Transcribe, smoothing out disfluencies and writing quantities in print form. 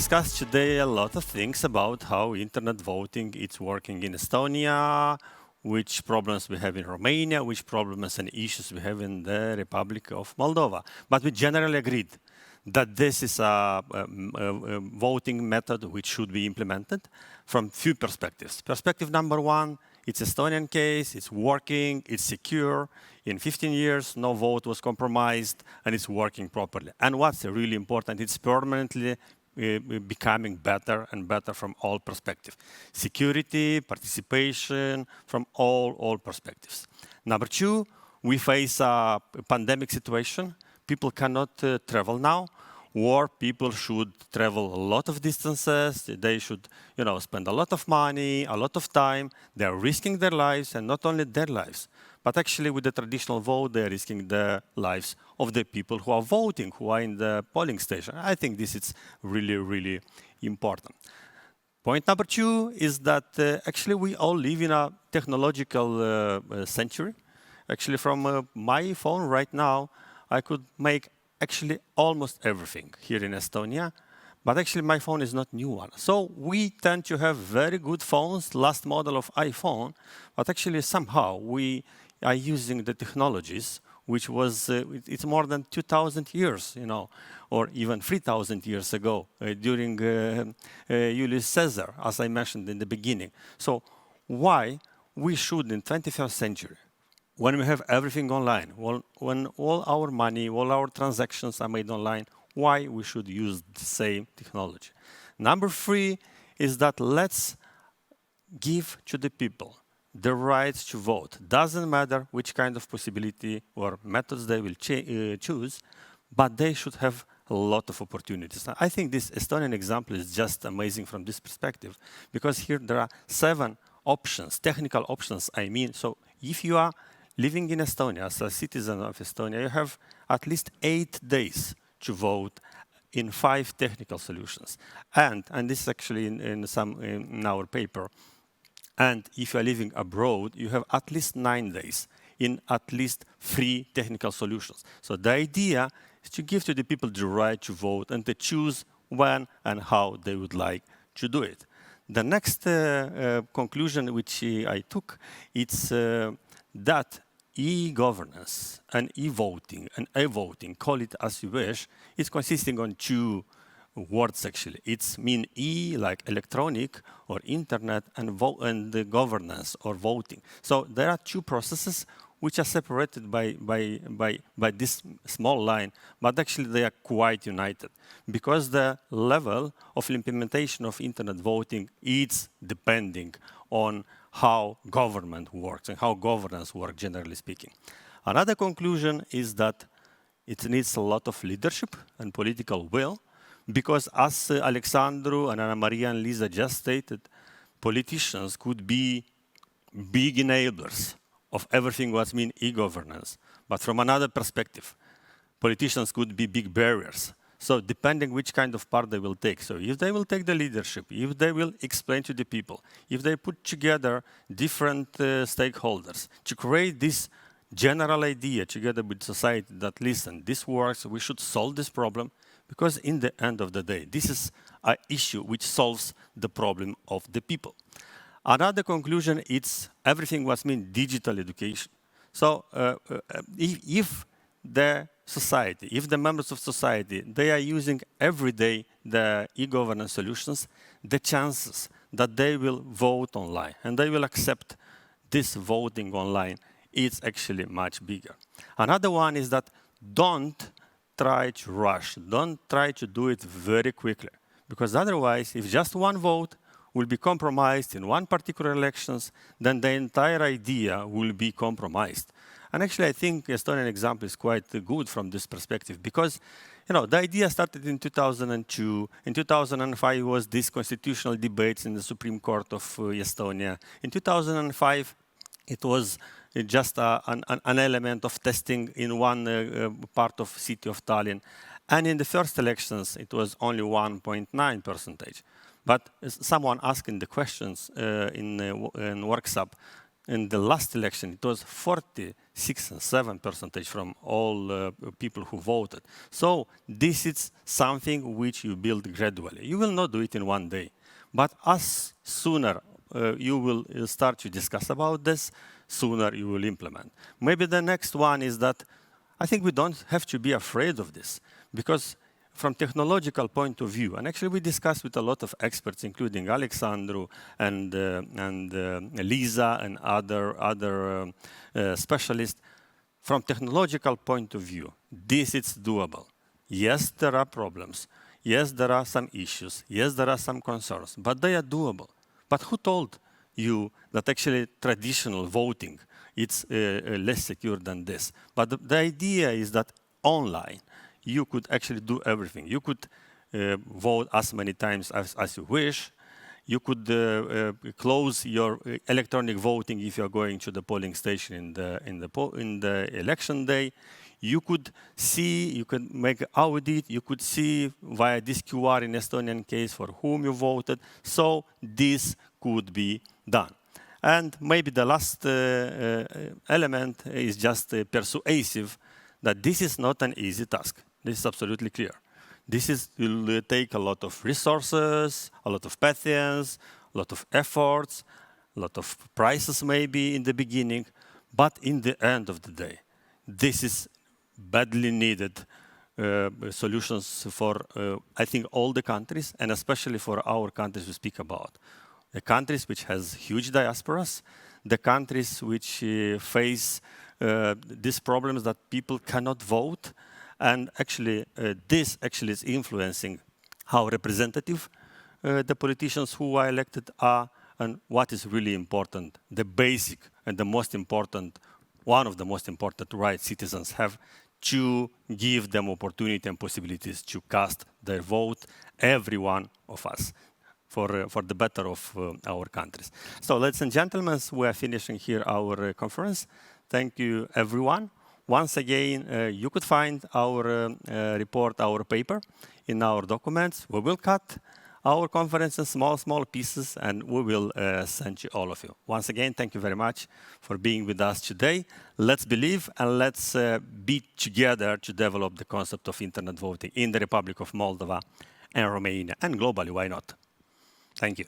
discuss today a lot of things about how internet voting is working in Estonia, which problems we have in Romania, which problems and issues we have in the Republic of Moldova. But we generally agreed that this is a voting method which should be implemented from few perspectives. Perspective number one, it's Estonian case, it's working, it's secure. In 15 years, no vote was compromised, and it's working properly. And what's really important, it's permanently becoming better and better from all perspectives. Security, participation, from all perspectives. Number two, we face a pandemic situation. People cannot travel now, or people should travel a lot of distances. They should, spend a lot of money, a lot of time. They're risking their lives, and not only their lives, but actually with the traditional vote, they're risking the lives of the people who are voting, who are in the polling station. I think this is really, really important. Point number two is that actually we all live in a technological century. Actually, from my phone right now, I could make actually almost everything here in Estonia, but actually my phone is not new one. So we tend to have very good phones, last model of iPhone, but actually somehow we are using the technologies which was, it's more than 2,000 years, or even 3,000 years ago during Julius Caesar, as I mentioned in the beginning. So why we should in 21st century, when we have everything online, when all our money, all our transactions are made online, why we should use the same technology? Number three is that let's give to the people the rights to vote. Doesn't matter which kind of possibility or methods they will choose, but they should have a lot of opportunities. I think this Estonian example is just amazing from this perspective, because here there are 7 options, technical options, I mean. So if you are living in Estonia, as a citizen of Estonia, you have at least 8 days to vote in 5 technical solutions. And this is actually in our paper. And if you are living abroad, you have at least 9 days in at least 3 technical solutions. So the idea is to give to the people the right to vote and to choose when and how they would like to do it. The next conclusion which I took, it's that e-governance and e-voting and e-voting, call it as you wish, is consisting on 2 words actually. It's mean E like electronic or internet, and the governance or voting. So there are 2 processes which are separated by this small line, but actually they are quite united, because the level of implementation of internet voting is depending on how government works and how governance works, generally speaking. Another conclusion is that it needs a lot of leadership and political will, because as Alexandru and Anna Maria and Lisa just stated, politicians could be big enablers of everything what's mean e-governance. But from another perspective, politicians could be big barriers. So depending which kind of part they will take. So if they will take the leadership, if they will explain to the people, if they put together different stakeholders to create this general idea together with society that, listen, this works, we should solve this problem, because in the end of the day, this is an issue which solves the problem of the people. Another conclusion is everything was mean digital education. So if the society, if the members of society, they are using every day the e-governance solutions, the chances that they will vote online and they will accept this voting online is actually much bigger. Another one is that don't try to rush, don't try to do it very quickly, because otherwise, if just one vote will be compromised in one particular elections, then the entire idea will be compromised. And actually, I think Estonian example is quite good from this perspective, because the idea started in 2002. In 2005 was this constitutional debates in the Supreme Court of Estonia. In 2005, it was just an element of testing in one part of city of Tallinn. And in the first elections, it was only 1.9%. But someone asking the questions in workshop, in the last election, it was 46 and 7% from all people who voted. So this is something which you build gradually. You will not do it in one day. But as sooner you will start to discuss about this, sooner you will implement. Maybe the next one is that I think we don't have to be afraid of this, because from technological point of view, and actually we discussed with a lot of experts, including Alexandru and Lisa and other specialists, from technological point of view, this is doable. Yes, there are problems. Yes, there are some issues. Yes, there are some concerns, but they are doable. But who told you that actually traditional voting it's less secure than this? But the idea is that online, you could actually do everything. You could vote as many times as you wish. You could close your electronic voting if you're going to the polling station in the election day. You could see, you could make an audit, you could see via this QR in Estonian case for whom you voted. So this could be done. And maybe the last element is just persuasive, that this is not an easy task. This is absolutely clear. This will take a lot of resources, a lot of patience, a lot of efforts, a lot of prices maybe in the beginning, but in the end of the day, this is badly needed solutions for, I think, all the countries, and especially for our countries we speak about. The countries which has huge diasporas, the countries which face these problems that people cannot vote, and actually, this actually is influencing how representative the politicians who are elected are, and what is really important, the basic and the most important, one of the most important rights citizens have, to give them opportunity and possibilities to cast their vote, every one of us, for the better of our countries. So, ladies and gentlemen, we are finishing here our conference. Thank you, everyone. Once again, you could find our report, our paper in our documents. We will cut our conference in small pieces, and we will send you all of you. Once again, thank you very much for being with us today. Let's believe and let's be together to develop the concept of internet voting in the Republic of Moldova and Romania, and globally, why not? Thank you.